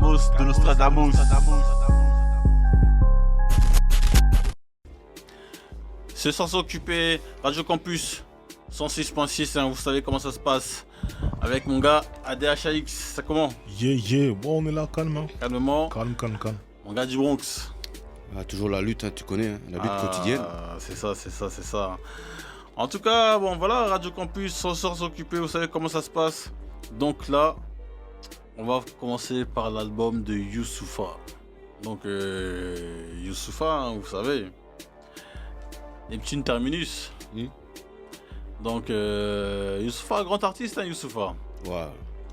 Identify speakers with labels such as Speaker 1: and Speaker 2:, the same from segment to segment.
Speaker 1: Nostradamus de Nostradamus. C'est sans s'occuper, Radio Campus 106.6, hein, vous savez comment ça se passe. Avec mon gars ADHAX, ça comment?
Speaker 2: Bon, on est là, calme. Hein.
Speaker 1: Calmement.
Speaker 2: Calme.
Speaker 1: Mon gars du Bronx.
Speaker 3: Ah, toujours la lutte, hein, tu connais, hein, la lutte quotidienne.
Speaker 1: C'est ça. En tout cas, bon voilà, Radio Campus, sans s'occuper, vous savez comment ça se passe. Donc là, on va commencer par l'album de Youssoupha. Donc Youssoupha, hein, vous savez, Neptune Terminus. Donc Youssoupha, grand artiste, hein, Youssoupha.
Speaker 3: Ouais.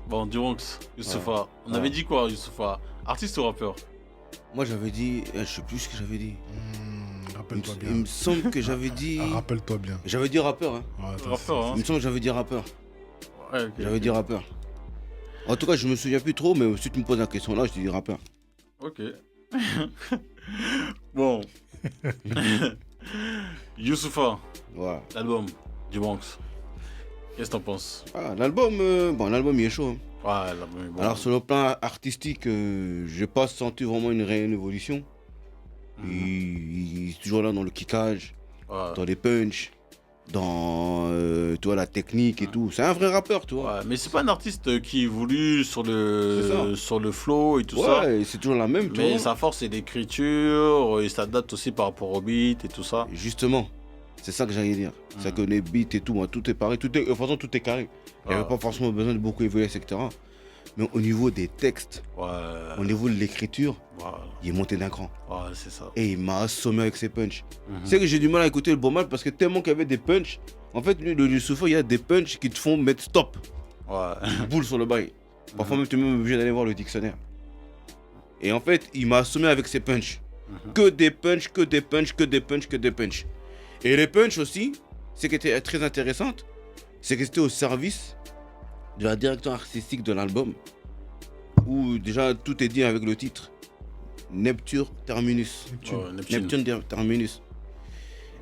Speaker 1: Bon, du Bronx, Youssoupha. On avait dit quoi, Youssoupha? Artiste ou rappeur?
Speaker 3: Moi j'avais dit, je sais plus ce que j'avais dit.
Speaker 2: Rappelle-toi bien.
Speaker 3: Il me semble que j'avais dit.
Speaker 2: Rappelle-toi bien.
Speaker 3: J'avais dit rappeur, hein.
Speaker 2: Ouais,
Speaker 1: Rappeur, hein.
Speaker 3: Il me semble que j'avais dit rappeur.
Speaker 1: Ouais, ok.
Speaker 3: J'avais dit rappeur. En tout cas, je me souviens plus trop, mais si tu me poses la question là, je te dis rappeur.
Speaker 1: Ok. Bon. Youssoupha,
Speaker 3: Ouais.
Speaker 1: l'album du Bronx. Qu'est-ce que t'en penses?
Speaker 3: Ah, l'album il est chaud. Hein.
Speaker 1: Ouais, l'album est bon.
Speaker 3: Alors sur le plan artistique, j'ai pas senti vraiment une réelle évolution. Il est toujours là dans le kickage,
Speaker 1: Ouais.
Speaker 3: dans les punchs, dans tu vois, la technique et tout. C'est un vrai rappeur, tu vois.
Speaker 1: Ouais, mais c'est pas un artiste qui évolue sur
Speaker 3: C'est
Speaker 1: le flow et tout ça.
Speaker 3: Ouais, c'est toujours la même, tu
Speaker 1: Mais
Speaker 3: vois.
Speaker 1: sa force c'est l'écriture et ça date aussi par rapport au beat et tout ça.
Speaker 3: Justement, c'est ça que j'allais dire. C'est que les beats et tout, moi, tout est pareil, de toute façon tout est carré. Il n'y avait pas forcément besoin de beaucoup évoluer, etc. Mais au niveau des textes, au niveau de l'écriture,
Speaker 1: Voilà.
Speaker 3: il est monté d'un cran.
Speaker 1: Ouais, c'est ça.
Speaker 3: Et il m'a assommé avec ses punchs. Tu sais que j'ai du mal à écouter le bon mal parce que tellement qu'il y avait des punchs. En fait, lui, le Youssoupha, il y a des punchs qui te font mettre stop.
Speaker 1: Ouais.
Speaker 3: Boule sur le bail. Parfois même, tu es même obligé d'aller voir le dictionnaire. Et en fait, il m'a assommé avec ses punchs. Que des punchs. Et les punchs aussi, ce qui était très intéressante, c'est que c'était au service de la direction artistique de l'album, où déjà tout est dit avec le titre. Neptune Terminus. Neptune Terminus.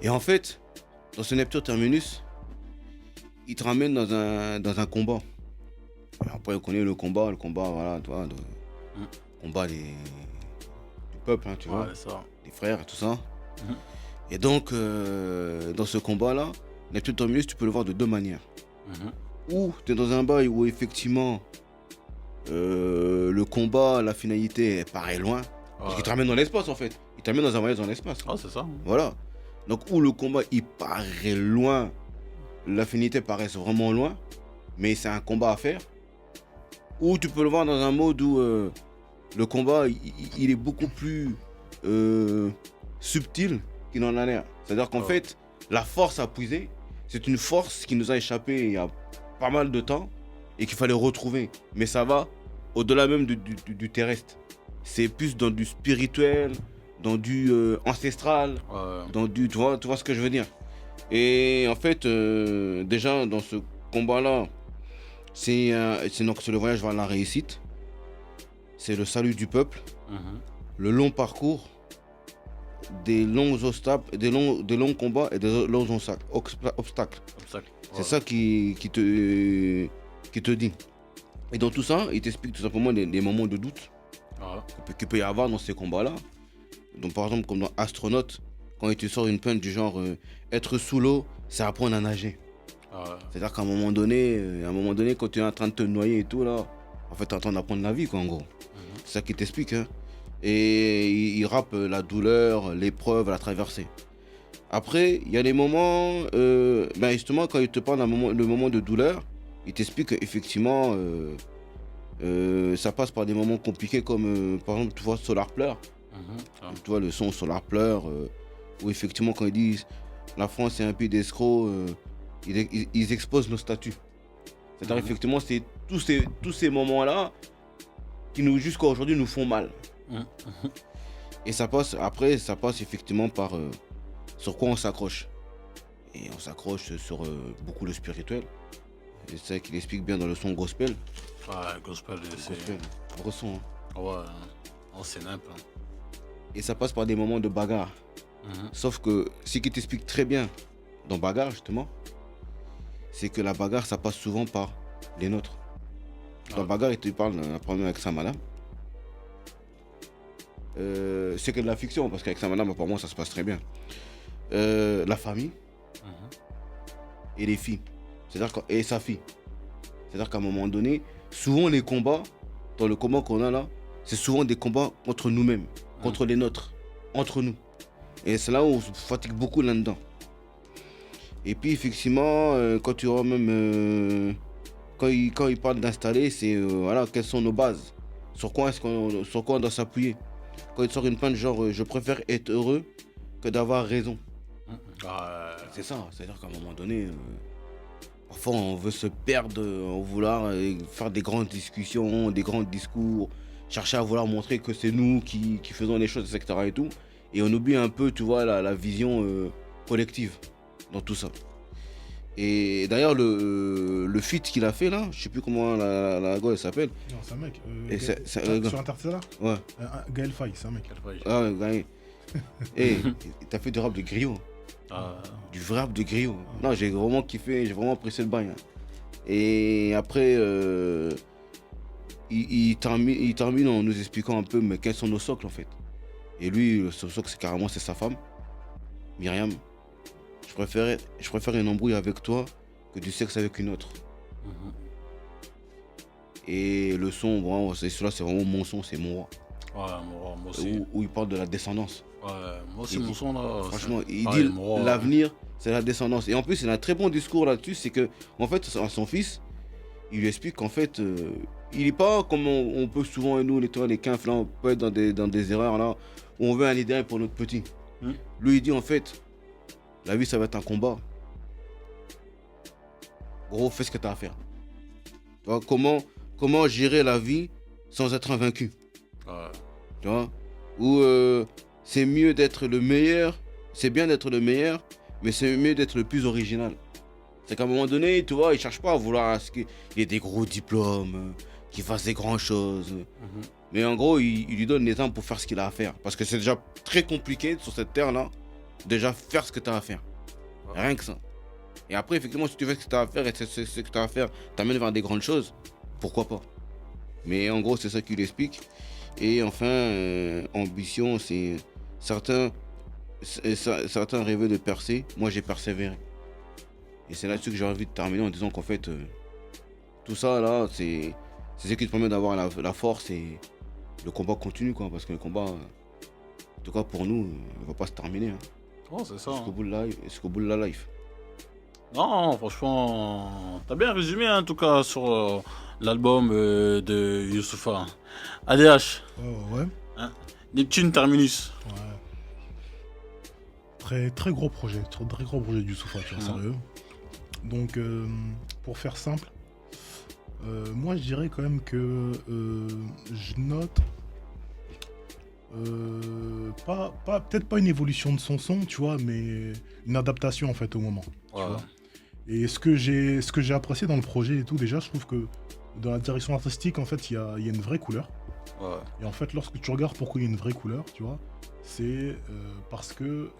Speaker 3: Et en fait, dans ce Neptune Terminus, il te ramène dans un combat. Et après, on connaît le combat, voilà, tu vois, combat du peuple, hein, tu vois,
Speaker 1: Ouais, ça.
Speaker 3: des frères, tout ça. Et donc, dans ce combat-là, Neptune Terminus, tu peux le voir de deux manières. Ou tu es dans un bail où effectivement, le combat, la finalité, elle paraît loin. Parce qu'il te ramène dans l'espace en fait. Il t'amène dans un voyage dans l'espace.
Speaker 1: Ah, c'est ça.
Speaker 3: Voilà. Donc où le combat il paraît loin, l'affinité paraît vraiment loin, mais c'est un combat à faire. Ou tu peux le voir dans un mode où le combat il est beaucoup plus subtil qu'il n'en a l'air. C'est-à-dire qu'en fait, la force à puiser, c'est une force qui nous a échappé il y a pas mal de temps et qu'il fallait retrouver. Mais ça va au-delà même du terrestre. C'est plus dans du spirituel, dans du ancestral, dans du... Tu vois ce que je veux dire. Et en fait, déjà dans ce combat-là, c'est le voyage vers la réussite. C'est le salut du peuple. Le long parcours, des longs obstacles, des longs combats et des longs obstacles. C'est ça qui te dit. Et dans tout ça, il t'explique tout simplement des moments de doute qu'il peut y avoir dans ces combats-là. Donc par exemple, comme dans Astronaute, quand il te sort une punch du genre être sous l'eau, c'est apprendre à nager. C'est-à-dire qu'à un moment donné, quand tu es en train de te noyer et tout là, en fait, tu es en train d'apprendre la vie, quoi, en gros. C'est ça qui t'explique, hein. Et il rappe la douleur, l'épreuve, la traversée. Après, il y a des moments, justement, quand il te parle le moment de douleur, il t'explique qu'effectivement, ça passe par des moments compliqués comme, par exemple, tu vois, Solar Pleur. Tu vois le son Solar Pleur, où effectivement, quand ils disent la France est un pays d'escrocs, ils exposent nos statuts. C'est-à-dire, effectivement, c'est tous ces moments-là qui, jusqu'à aujourd'hui, nous font mal. Et ça passe effectivement par sur quoi on s'accroche. Et on s'accroche sur beaucoup le spirituel. C'est ça qu'il explique bien dans le son gospel.
Speaker 1: Ouais, gospel,
Speaker 3: Gospel, gros son. Hein.
Speaker 1: Ouais, c'est nimple. Hein.
Speaker 3: Et ça passe par des moments de bagarre. Sauf que ce qui t'explique très bien dans bagarre, justement, c'est que la bagarre, ça passe souvent par les nôtres. Dans bagarre, il te parle d'un problème avec sa madame. c'est que de la fiction, parce qu'avec sa madame, apparemment, ça se passe très bien. La famille et les filles. Et sa fille. C'est-à-dire qu'à un moment donné, souvent les combats, dans le combat qu'on a là, c'est souvent des combats contre nous-mêmes, contre les nôtres, entre nous. Et c'est là où on se fatigue beaucoup là-dedans. Et puis effectivement, quand tu vois même... quand il parle d'installer, c'est voilà, quelles sont nos bases. Sur quoi on doit s'appuyer. Quand il sort une plainte genre je préfère être heureux que d'avoir raison. C'est ça, c'est-à-dire qu'à un moment donné, parfois on veut se perdre en vouloir faire des grandes discussions, des grands discours, chercher à vouloir montrer que c'est nous qui faisons les choses, etc. et tout. Et on oublie un peu, tu vois, la vision collective dans tout ça. Et d'ailleurs, le feat qu'il a fait là, je sais plus comment la go elle s'appelle.
Speaker 2: Non, c'est un mec.
Speaker 3: Sur
Speaker 2: Interstellar.
Speaker 3: Ouais.
Speaker 2: Gaël Faye, c'est un mec.
Speaker 3: Ah ouais, Gaël. Et t'as fait du rap de griot. Du vrai rap de griot. Non, j'ai vraiment kiffé, j'ai vraiment apprécié le bail. Et après, il termine en nous expliquant un peu mais quels sont nos socles en fait. Et lui, son socle, c'est sa femme, Myriam. Je préfère une embrouille avec toi que du sexe avec une autre. Et le son, vraiment, c'est vraiment mon son, c'est mon roi.
Speaker 1: Ouais, moi aussi.
Speaker 3: Où il parle de la descendance.
Speaker 1: Ouais, moi aussi, mon son là.
Speaker 3: Franchement, il dit l'avenir, c'est la descendance. Et en plus, il a un très bon discours là-dessus, c'est que, en fait, à son fils, il lui explique qu'en fait, il n'est pas comme on peut souvent, nous, les quinfs, là, on peut être dans des erreurs là, où on veut un idéal pour notre petit. Lui, il dit en fait, la vie, ça va être un combat. Gros, fais ce que tu as à faire. Tu vois, comment gérer la vie sans être un vaincu. Tu vois, ou c'est mieux d'être le meilleur, c'est bien d'être le meilleur, mais c'est mieux d'être le plus original. C'est qu'à un moment donné, tu vois, il cherche pas à vouloir qu'il ait des gros diplômes, qu'il fasse des grandes choses. Mais en gros, il lui donne les armes pour faire ce qu'il a à faire. Parce que c'est déjà très compliqué sur cette terre-là, déjà faire ce que tu as à faire. Rien que ça. Et après, effectivement, si tu fais ce que tu as à faire et ce que tu as à faire t'amène vers des grandes choses, pourquoi pas. Mais en gros, c'est ça qu'il explique. Et enfin, ambition, c'est certains rêvaient de percer, moi j'ai persévéré. Et c'est là-dessus que j'ai envie de terminer en disant qu'en fait, tout ça là, c'est ce qui te permet d'avoir la force et le combat continue, quoi. Parce que le combat, en tout cas pour nous, ne va pas se terminer.
Speaker 1: Oh, c'est ça.
Speaker 3: Jusqu'au bout de la life.
Speaker 1: Non, franchement, t'as bien résumé en tout cas sur l'album de Youssoupha. ADH.
Speaker 2: Ouais.
Speaker 1: Neptune Terminus.
Speaker 2: Ouais. Très gros projet, très gros projet du Youssoupha, tu vois, sérieux. Donc, pour faire simple, moi je dirais quand même que je note peut-être pas une évolution de son son, tu vois, mais une adaptation en fait au moment. Tu vois. Et ce que j'ai apprécié dans le projet et tout, déjà, je trouve que dans la direction artistique, en fait, il y a une vraie couleur. Et en fait, lorsque tu regardes pourquoi il y a une vraie couleur, tu vois, c'est parce que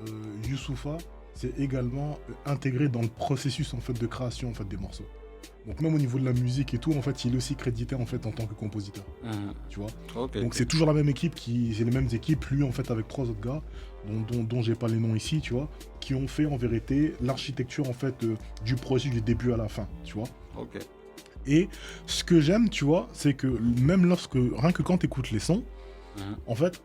Speaker 2: Youssoupha s'est également intégré dans le processus en fait de création en fait des morceaux. Donc même au niveau de la musique et tout, en fait, il est aussi crédité en fait en tant que compositeur. Tu vois. Donc c'est toujours la même équipe c'est les mêmes équipes, lui en fait avec 3 autres gars dont j'ai pas les noms ici, tu vois, qui ont fait en vérité l'architecture en fait du projet du début à la fin, tu vois. Et ce que j'aime, tu vois, c'est que même rien que quand tu écoutes les sons, en fait,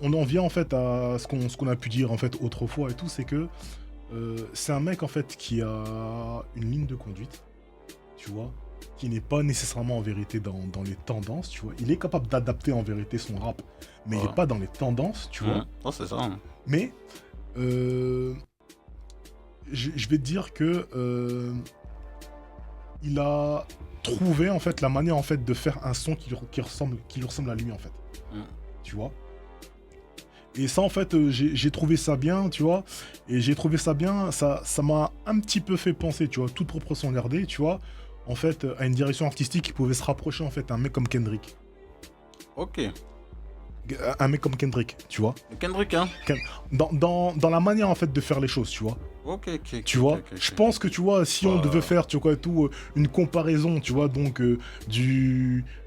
Speaker 2: on en vient en fait à ce qu'on a pu dire en fait autrefois et tout, c'est que c'est un mec en fait qui a une ligne de conduite, tu vois, qui n'est pas nécessairement en vérité dans les tendances, tu vois. Il est capable d'adapter en vérité son rap, mais il n'est pas dans les tendances, tu vois.
Speaker 1: Oh, c'est ça.
Speaker 2: Mais je vais te dire que il a trouvé en fait la manière en fait de faire un son qui lui ressemble à lui en fait. Tu vois. Et ça en fait j'ai trouvé ça bien, tu vois. Et j'ai trouvé ça bien, ça m'a un petit peu fait penser, tu vois, toute proportion gardée, tu vois, en fait à une direction artistique qui pouvait se rapprocher en fait d'un mec comme Kendrick. Un mec comme Kendrick, tu vois.
Speaker 1: Kendrick, hein.
Speaker 2: Dans la manière en fait de faire les choses, tu vois.
Speaker 1: Ok.
Speaker 2: Tu vois, je pense que tu vois, si on devait faire, tu vois, tout, une comparaison, tu vois, donc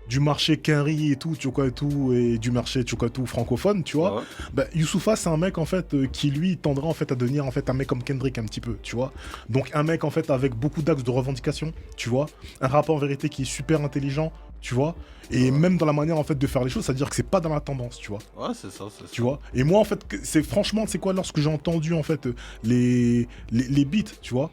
Speaker 2: du marché Quinry et tout, tu vois, tout, et du marché, tu vois, tout francophone, tu vois, bah, Youssoupha, c'est un mec, en fait, qui lui tendrait, en fait, à devenir, en fait, un mec comme Kendrick, un petit peu, tu vois. Donc, un mec, en fait, avec beaucoup d'axes de revendication, tu vois, un rappeur, en vérité, qui est super intelligent, tu vois, et même dans la manière, en fait, de faire les choses, c'est-à-dire que c'est pas dans la tendance, tu vois.
Speaker 1: Ouais, c'est ça.
Speaker 2: Tu vois. Et moi, en fait, c'est franchement, c'est quoi, lorsque j'ai entendu, en fait, les beats, tu vois,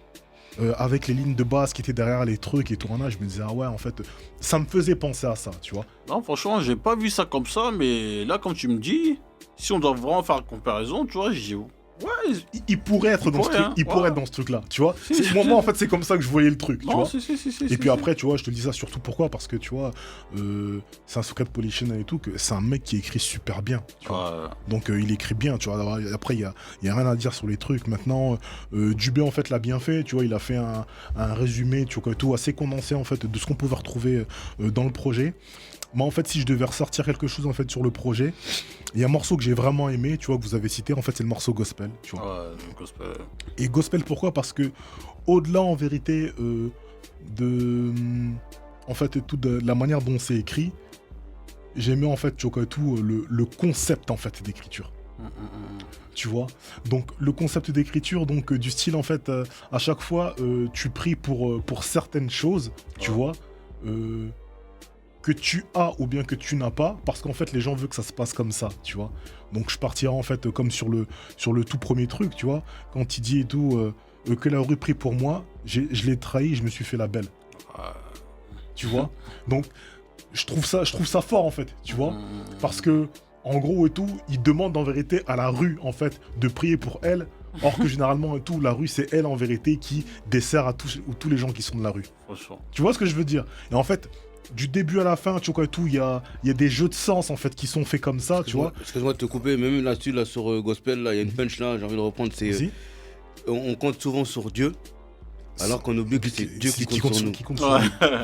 Speaker 2: avec les lignes de basse qui étaient derrière les trucs et tout, je me disais, ah ouais, en fait, ça me faisait penser à ça, tu vois.
Speaker 1: Non, franchement, j'ai pas vu ça comme ça, mais là, comme tu me dis, si on doit vraiment faire une comparaison, tu vois, j'ai... Ouais,
Speaker 2: il pourrait être dans ce truc, il pourrait être dans ce truc-là, tu vois. Moi, en fait, c'est comme ça que je voyais le truc, tu vois. Et puis après, tu vois, je te dis ça surtout pourquoi, parce que tu vois, c'est un secret de Polichinelle et tout, que c'est un mec qui écrit super bien, tu vois. Donc il écrit bien, tu vois. Après, il y a rien à dire sur les trucs. Maintenant, Dubé en fait l'a bien fait, tu vois. Il a fait un résumé, tu vois, tout assez condensé en fait de ce qu'on pouvait retrouver dans le projet. Moi, en fait, si je devais ressortir quelque chose en fait sur le projet, il y a un morceau que j'ai vraiment aimé, tu vois, que vous avez cité. En fait, c'est le morceau Gospel, tu vois.
Speaker 1: Ouais, Gospel. Et
Speaker 2: Gospel, pourquoi? Parce que au-delà, en vérité, en fait, tout de la manière dont c'est écrit, j'aimais en fait, tu vois, tout le concept en fait d'écriture. Tu vois, donc le concept d'écriture, donc du style en fait, à chaque fois, tu pries pour certaines choses, tu vois. Que tu as ou bien que tu n'as pas, parce qu'en fait les gens veulent que ça se passe comme ça, tu vois. Donc je partirai en fait comme sur le tout premier truc, tu vois, quand il dit et tout que la rue prie pour moi, je l'ai trahi, je me suis fait la belle. Tu vois. Donc je trouve ça fort en fait, tu vois, parce que en gros et tout, il demande en vérité à la rue en fait de prier pour elle. Or que généralement et tout, la rue c'est elle en vérité qui dessert à tous les gens qui sont de la rue. Tu vois ce que je veux dire? Et en fait, du début à la fin, tu vois, tout, il y a des jeux de sens en fait qui sont faits comme ça, tu vois.
Speaker 3: Excuse-moi de te couper, même là-dessus, là sur Gospel, là, il y a une punch là, j'ai envie de reprendre, c'est on compte souvent sur Dieu, alors qu'on oublie que c'est Dieu qui compte sur nous.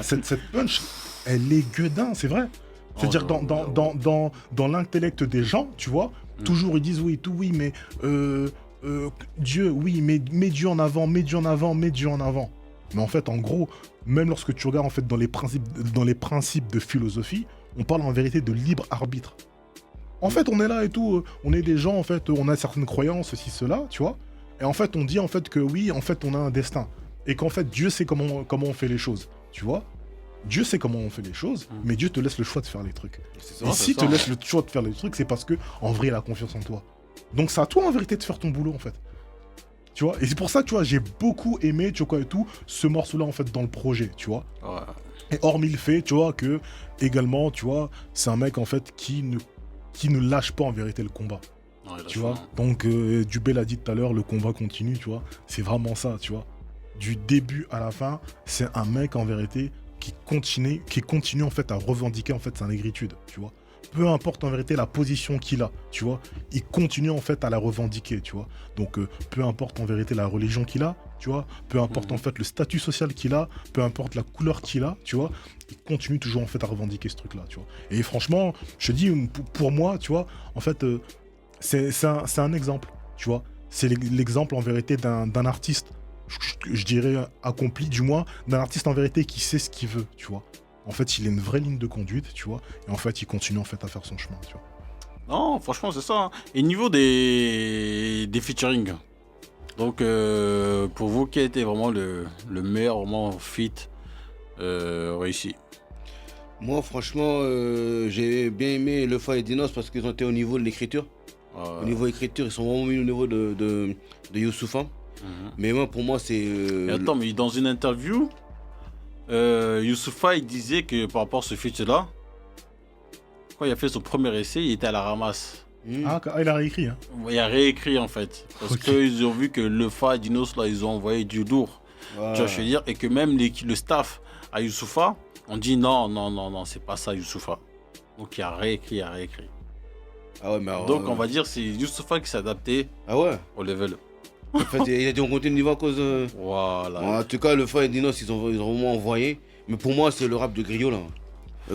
Speaker 2: Cette punch, elle est gueudin, c'est vrai. C'est-à-dire dans l'intellect des gens, tu vois, toujours ils disent oui, mais Dieu, oui, mais mets Dieu en avant, mets Dieu en avant, mets Dieu en avant. Mais en fait, en gros, même lorsque tu regardes en fait dans les principes de philosophie, on parle en vérité de libre arbitre. En fait, on est là et tout, on est des gens, en fait, on a certaines croyances, ceci, cela, tu vois. Et en fait, on dit en fait que oui, en fait, on a un destin. Et qu'en fait, Dieu sait comment on fait les choses, tu vois. Dieu sait comment on fait les choses, mais Dieu te laisse le choix de faire les trucs. Et s'il te laisse le choix de faire les trucs, c'est parce que en vrai, il a confiance en toi. Donc c'est à toi en vérité de faire ton boulot en fait. Tu vois, et c'est pour ça, tu vois, j'ai beaucoup aimé, tu vois, et tout, ce morceau-là, en fait, dans le projet, tu vois. Et hormis le fait, tu vois, que, également, tu vois, c'est un mec, en fait, qui ne lâche pas, en vérité, le combat. Tu vois. Donc, Dubé l'a dit tout à l'heure, le combat continue, tu vois. C'est vraiment ça, tu vois. Du début à la fin, c'est un mec, en vérité, qui continue, en fait, à revendiquer, en fait, sa négritude, tu vois. Peu importe en vérité la position qu'il a, tu vois, il continue en fait à la revendiquer, tu vois. Donc peu importe en vérité la religion qu'il a, tu vois, peu importe en fait le statut social qu'il a, peu importe la couleur qu'il a, tu vois, il continue toujours en fait à revendiquer ce truc-là, tu vois. Et franchement, je te dis, pour moi, tu vois, en fait, c'est un exemple, tu vois. C'est l'exemple en vérité d'un artiste, je dirais accompli du moins, d'un artiste en vérité qui sait ce qu'il veut, tu vois. En fait, il a une vraie ligne de conduite, tu vois, et en fait, il continue en fait à faire son chemin, tu vois.
Speaker 1: Non, franchement, c'est ça. Hein. Et niveau des featuring, donc pour vous, quel était vraiment le meilleur vraiment feat réussi?
Speaker 3: Moi, franchement, j'ai bien aimé Lefa et Dinos parce qu'ils ont été au niveau de l'écriture. Au niveau écriture, ils sont vraiment mis au niveau de Youssoupha. Mais moi, pour moi, c'est...
Speaker 1: Attends, mais dans une interview... Youssoupha il disait que par rapport à ce feat-là, quand il a fait son premier essai, il était à la ramasse.
Speaker 2: Ah, il a réécrit, hein.
Speaker 1: Il a réécrit en fait. Parce qu'ils ont vu que Lefa et Dinos, là, ils ont envoyé du lourd. Tu vois, je veux dire, et que même le staff à Youssoupha, on dit non, c'est pas ça Youssoupha. Donc il a réécrit,
Speaker 3: Ah ouais, mais alors,
Speaker 1: donc on va dire c'est Youssoupha qui s'est adapté au level.
Speaker 3: En fait, il a dit on continue le niveau à cause.
Speaker 1: Voilà.
Speaker 3: En tout cas, Lefa et Dinos, ils ont vraiment envoyé. Mais pour moi, c'est le rap de Griot là.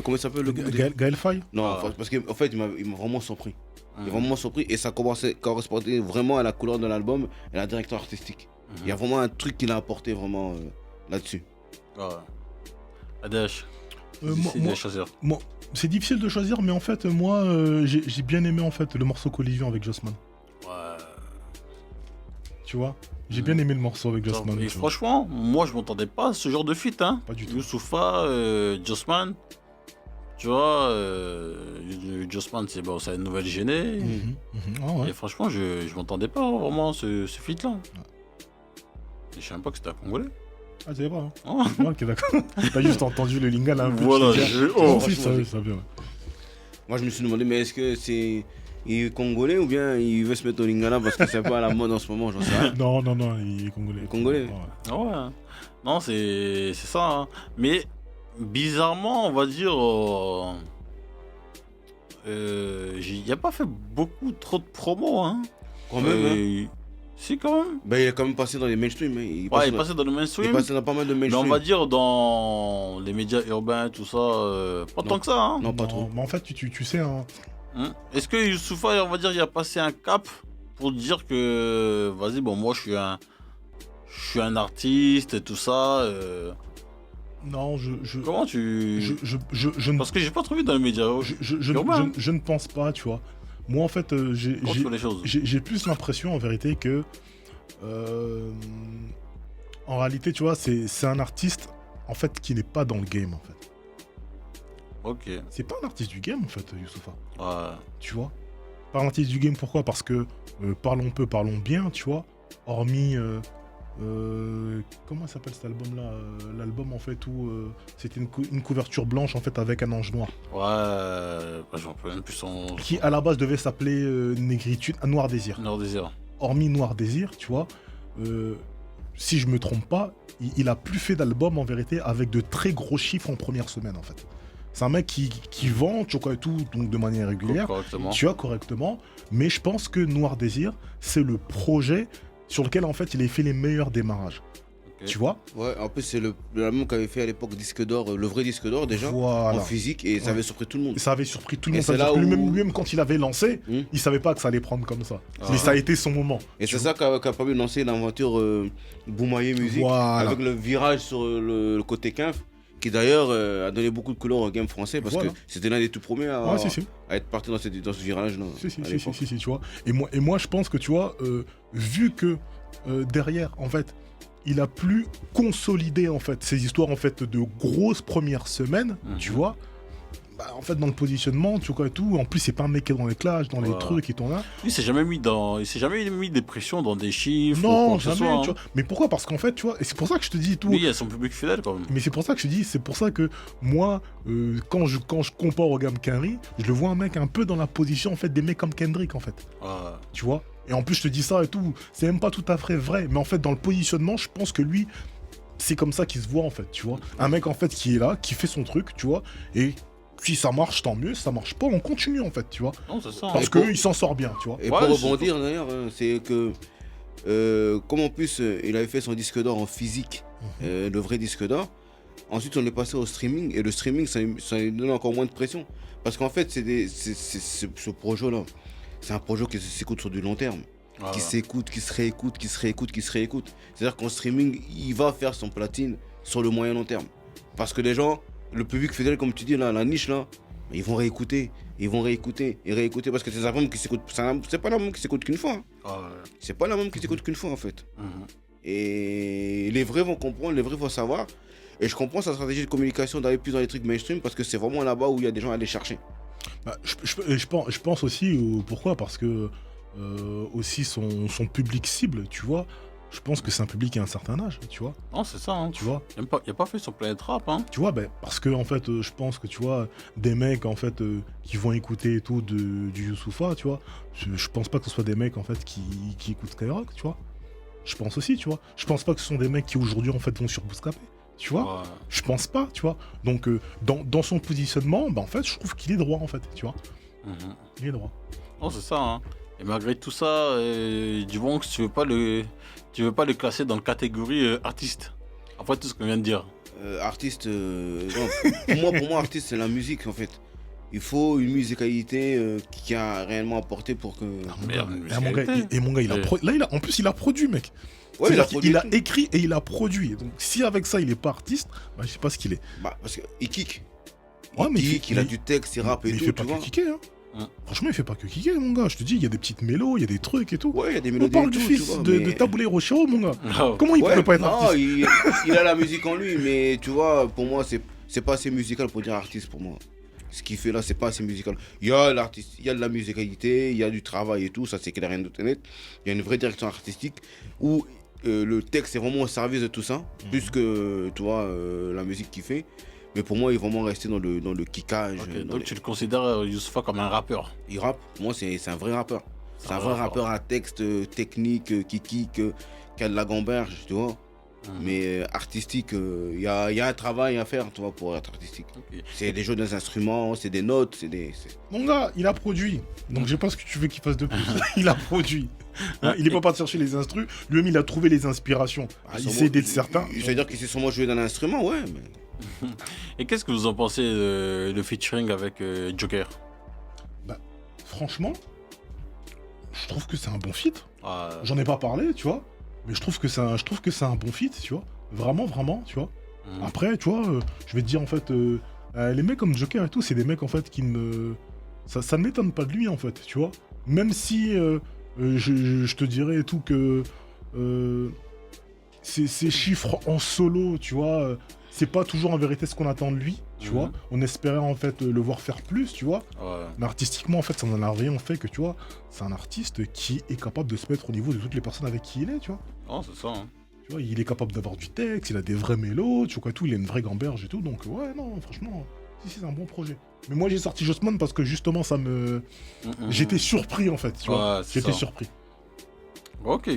Speaker 3: comment il s'appelle le groupe des...
Speaker 2: Gaël Faye.
Speaker 3: Non,
Speaker 1: Ah.
Speaker 3: parce qu'en fait, il m'a vraiment surpris. Il m'a
Speaker 1: Mhm.
Speaker 3: vraiment surpris et ça correspondait vraiment à la couleur de l'album et à la direction artistique. Il y a vraiment un truc qu'il a apporté vraiment là-dessus.
Speaker 1: Ouais. Adash,
Speaker 2: Moi-
Speaker 1: décide
Speaker 2: moi-
Speaker 1: de choisir.
Speaker 2: Moi, c'est difficile de choisir, mais en fait, moi, j'ai bien aimé en fait le morceau Collision avec Jossman.
Speaker 1: Ouais.
Speaker 2: Tu vois, j'ai bien aimé le morceau avec Jossman.
Speaker 1: Et
Speaker 2: tu vois.
Speaker 1: franchement, moi je m'entendais pas à ce genre de feat. Hein.
Speaker 2: Pas du tout.
Speaker 1: Youssoufa, Jossman. Tu vois, Jossman, c'est une nouvelle gênée.
Speaker 2: Mhm, mhm. Ah ouais.
Speaker 1: Et franchement, je m'entendais pas vraiment ce feat-là. Et je sais même pas que c'était un Congolais.
Speaker 2: Ah, c'est pas. Hein.
Speaker 1: Oh.
Speaker 2: Ouais, ok, d'accord. T'as juste entendu le lingala un peu.
Speaker 1: Voilà,
Speaker 2: je te dis.
Speaker 1: je-
Speaker 2: Non,
Speaker 1: oh,
Speaker 2: si,
Speaker 3: franchement,
Speaker 2: ça vient.
Speaker 3: Moi, je me suis demandé, mais est-ce que c'est. Il est congolais ou bien il veut se mettre au lingala parce que c'est pas à la mode en ce moment, j'en sais rien.
Speaker 2: Non, il est congolais.
Speaker 3: Il est congolais.
Speaker 2: Ouais.
Speaker 1: Ah ouais. Non, c'est ça. Hein. Mais bizarrement, on va dire. Il a pas fait beaucoup trop de promos. Hein.
Speaker 3: Quand même, hein.
Speaker 1: Si, quand même.
Speaker 3: Ben, il est quand même passé dans les mainstream. Hein. Il
Speaker 1: Ouais, il est
Speaker 3: dans...
Speaker 1: passé dans le
Speaker 3: il est
Speaker 1: mainstream.
Speaker 3: passé dans pas mal de
Speaker 1: Mais
Speaker 3: mainstream.
Speaker 1: on va dire dans les médias urbains, tout ça, pas
Speaker 3: Non.
Speaker 1: tant que ça. Hein.
Speaker 3: Non, pas trop.
Speaker 2: Mais en fait, tu sais, hein,
Speaker 1: Est-ce que Youssoufa, on va dire, il a passé un cap pour dire que, vas-y, bon, moi, je suis un artiste et tout ça.
Speaker 2: non,
Speaker 1: Comment tu...
Speaker 2: je ne
Speaker 1: Parce que j'ai pas trouvé dans les médias. Urbain.
Speaker 2: je ne pense pas, tu vois. Moi, en fait,
Speaker 1: Comment tu vois les choses?
Speaker 2: j'ai plus l'impression, en vérité, que en réalité, tu vois, c'est un artiste, en fait, qui n'est pas dans le game, en fait.
Speaker 1: Ok.
Speaker 2: C'est pas un artiste du game, en fait, Youssoufa.
Speaker 1: Ouais.
Speaker 2: Tu vois. Pas un artiste du game, pourquoi? Parce que parlons peu, parlons bien, tu vois. Hormis comment s'appelle cet album-là? L'album, en fait, où c'était une couverture blanche, en fait, avec un ange noir.
Speaker 1: Ouais. J'en peux même plus son...
Speaker 2: Qui, à la base, devait s'appeler Négritude, Noir Désir.
Speaker 1: Nord Désir.
Speaker 2: Hormis Noir Désir, tu vois, si je me trompe pas, il a plus fait d'albums, en vérité, avec de très gros chiffres en première semaine, en fait. C'est un mec qui vend, tu vois, et tout, donc de manière régulière.
Speaker 1: Correctement.
Speaker 2: Tu as correctement, mais je pense que Noir Désir, c'est le projet sur lequel en fait il a fait les meilleurs démarrages.
Speaker 1: Ok.
Speaker 2: Tu vois?
Speaker 3: Ouais, en plus, c'est l'album qu'avait fait à l'époque Disque d'Or, le vrai Disque d'Or déjà,
Speaker 2: Voilà.
Speaker 3: en physique, et ça avait surpris tout le monde.
Speaker 2: Et ça avait surpris tout le
Speaker 3: Et
Speaker 2: monde.
Speaker 3: c'est
Speaker 2: C'est-à-dire
Speaker 3: là
Speaker 2: que
Speaker 3: où-
Speaker 2: lui-même, quand il avait lancé,
Speaker 3: Hmm.
Speaker 2: il savait pas que ça allait prendre comme ça.
Speaker 1: Ah.
Speaker 2: Mais ça a été son moment.
Speaker 3: Et
Speaker 2: Tu
Speaker 3: c'est ça qui a permis de lancer l'aventure Boumaillé Musique,
Speaker 2: Voilà.
Speaker 3: avec le virage sur le côté Quinf, qui d'ailleurs a donné beaucoup de couleurs au game français, parce
Speaker 2: Voilà.
Speaker 3: que c'était l'un des tout premiers à,
Speaker 2: Ouais, si.
Speaker 3: à être parti dans ce virage-là.
Speaker 2: Si, tu vois. Et moi, je pense que, tu vois, vu que derrière, en fait, il a plus consolidé, en fait, ces histoires, en fait, de grosses premières semaines,
Speaker 1: Mhm.
Speaker 2: tu vois. Bah, en fait, dans le positionnement, tu vois, et tout. En plus, c'est pas un mec qui est dans les clashs, dans les
Speaker 1: Ouais.
Speaker 2: trucs et tout là.
Speaker 1: Il s'est jamais mis des pressions dans des chiffres ou
Speaker 2: Non,
Speaker 1: quoi que ce
Speaker 2: jamais,
Speaker 1: soit.
Speaker 2: tu
Speaker 1: Hein.
Speaker 2: vois. Mais pourquoi? Parce qu'en fait, tu vois, et c'est pour ça que je te dis tout.
Speaker 1: Lui, il a son public fidèle quand même.
Speaker 2: Mais c'est pour ça que je te dis, c'est pour ça que moi, quand je compare au gamme Kenry, je le vois un mec un peu dans la position, en fait, des mecs comme Kendrick, en fait.
Speaker 1: Ouais.
Speaker 2: Tu vois. Et en plus, je te dis ça et tout, c'est même pas tout à fait vrai. Mais en fait, dans le positionnement, je pense que lui, c'est comme ça qu'il se voit, en fait, tu vois. Un mec, en fait, qui est là, qui fait son truc, tu vois. Et si ça marche, tant mieux. Si ça marche pas, on continue, en fait, tu vois.
Speaker 1: Non, c'est ça.
Speaker 2: Parce
Speaker 1: hein.
Speaker 2: qu'il s'en sort bien, tu vois.
Speaker 3: Et
Speaker 1: Ouais,
Speaker 3: pour
Speaker 1: c'est-
Speaker 3: rebondir d'ailleurs, c'est que comme en plus il avait fait son disque d'or en physique, le vrai disque d'or, ensuite on est passé au streaming, et le streaming ça lui donne encore moins de pression. Parce qu'en fait, ce projet-là, c'est un projet qui s'écoute sur du long terme,
Speaker 1: Ouais,
Speaker 3: qui
Speaker 1: ouais.
Speaker 3: s'écoute, qui se réécoute, qui se réécoute, qui se réécoute. C'est-à-dire qu'en streaming, il va faire son platine sur le moyen long terme. Parce que les gens, le public fidèle, comme tu dis, là, la niche là, ils vont réécouter, ils vont réécouter et réécouter, parce que c'est un album qui s'écoute, c'est pas l'album qui s'écoute qu'une fois. Hein.
Speaker 1: Ouais.
Speaker 3: C'est pas l'album qui s'écoute qu'une fois en fait.
Speaker 1: Mhm.
Speaker 3: Et les vrais vont comprendre, les vrais vont savoir. Et je comprends sa stratégie de communication d'aller plus dans les trucs mainstream, parce que c'est vraiment là-bas où il y a des gens à aller chercher.
Speaker 2: Bah, je pense aussi, pourquoi? Parce que aussi son public cible, tu vois. Je pense que c'est un public à un certain âge, tu vois.
Speaker 1: Non, c'est ça. Hein.
Speaker 2: Tu vois.
Speaker 1: Il a pas fait son Planet Rap. Hein.
Speaker 2: Tu vois, ben, parce que en fait, je pense que tu vois, des mecs en fait qui vont écouter et tout du Youssoufa, tu vois. Je pense pas que ce soit des mecs en fait qui écoutent Skyrock, tu vois. Je pense aussi, tu vois. Je pense pas que ce sont des mecs qui aujourd'hui en fait vont sur Bouscapé, tu vois.
Speaker 1: Ouais.
Speaker 2: Je pense pas, tu vois. Donc dans son positionnement, ben, en fait, je trouve qu'il est droit en fait, tu vois.
Speaker 1: Mhm.
Speaker 2: Il est droit.
Speaker 1: Non, c'est ça. Hein. Et malgré tout ça, du moment que tu veux pas le classer dans la catégorie artiste. Après tout ce qu'on vient de dire.
Speaker 3: Artiste, non, pour moi, artiste, c'est la musique en fait. Il faut une musicalité qui a réellement apporté pour que.
Speaker 1: Merde,
Speaker 2: Mon gars, en plus, il a produit, mec.
Speaker 3: Ouais,
Speaker 2: Il a écrit et il a produit. Donc, si avec ça, il est pas artiste, bah, je sais pas ce qu'il est.
Speaker 3: Bah, parce qu'il kick.
Speaker 2: Ouais, mais
Speaker 3: Il a du texte, il rappe et
Speaker 2: il
Speaker 3: tout.
Speaker 2: fait pas
Speaker 3: tu
Speaker 2: que
Speaker 3: vois.
Speaker 2: kicker, hein. Franchement, il fait pas que kicker, mon gars. Je te dis, il y a des petites mélos, il y a des trucs et tout.
Speaker 3: Ouais, il y a des
Speaker 2: On
Speaker 3: mélodies.
Speaker 2: parle
Speaker 3: et
Speaker 2: du
Speaker 3: tout,
Speaker 2: fils
Speaker 3: tu vois,
Speaker 2: de
Speaker 3: mais-
Speaker 2: Taboulé Rochero, mon gars.
Speaker 1: Oh.
Speaker 2: Comment il
Speaker 3: Ouais,
Speaker 2: pourrait pas être
Speaker 3: non,
Speaker 2: artiste?
Speaker 3: il a la musique en lui, mais tu vois, pour moi, c'est pas assez musical pour dire artiste pour moi. Ce qu'il fait là, c'est pas assez musical. Il y a l'artiste, il y a de la musicalité, il y a du travail et tout, ça c'est clair, rien d'autre net. Il y a une vraie direction artistique où le texte est vraiment au service de tout ça, plus que tu vois, la musique qu'il fait. Mais pour moi, il est vraiment resté dans le kickage.
Speaker 1: Ok,
Speaker 3: dans
Speaker 1: donc tu le considères Youssoupha comme un rappeur.
Speaker 3: Il rappe, pour moi, c'est un vrai rappeur. C'est un vrai rappeur à texte technique, qui kick, qui a de la gamberge, tu vois. Mais artistique, il y a un travail à faire, tu vois, pour être artistique.
Speaker 1: Ok.
Speaker 3: C'est des jeux des instruments, c'est des notes,
Speaker 2: Mon gars, il a produit. Donc, je sais pas ce que tu veux qu'il fasse de plus. Il a produit. Hein, il est pas parti chercher les instrus. Lui-même, il a trouvé les inspirations. Il s'est aidé de certains.
Speaker 3: C'est-à-dire qu'il sait sûrement jouer d'un instrument, ouais. Mais...
Speaker 1: Et qu'est-ce que vous en pensez le featuring avec Joker?
Speaker 2: Franchement, je trouve que c'est un bon feat.
Speaker 1: Ah,
Speaker 2: J'en ai pas parlé, tu vois. Mais je trouve que c'est un bon feat, tu vois. Vraiment, vraiment, tu vois. Après, tu vois, je vais te dire en fait, les mecs comme Joker et tout, c'est des mecs en fait qui ne. Ça ne m'étonne pas de lui en fait, tu vois. Même si je te dirais et tout que ces chiffres en solo, tu vois, c'est pas toujours en vérité ce qu'on attend de lui, tu vois. On espérait en fait le voir faire plus, tu vois.
Speaker 1: ouais.
Speaker 2: Mais artistiquement, en fait, ça n'en a rien fait que, tu vois, c'est un artiste qui est capable de se mettre au niveau de toutes les personnes avec qui il est, tu vois.
Speaker 1: Oh, c'est ça. Hein.
Speaker 2: Tu vois, il est capable d'avoir du texte, il a des vrais mélos, tu vois quoi, tout, il a une vraie gamberge et tout, donc ouais, non, franchement, si, c'est un bon projet. Mais moi, j'ai sorti Jossman parce que justement, ça me... J'étais surpris, en fait, tu vois.
Speaker 1: Ouais, c'est
Speaker 2: J'étais
Speaker 1: ça.
Speaker 2: surpris.
Speaker 1: Ok.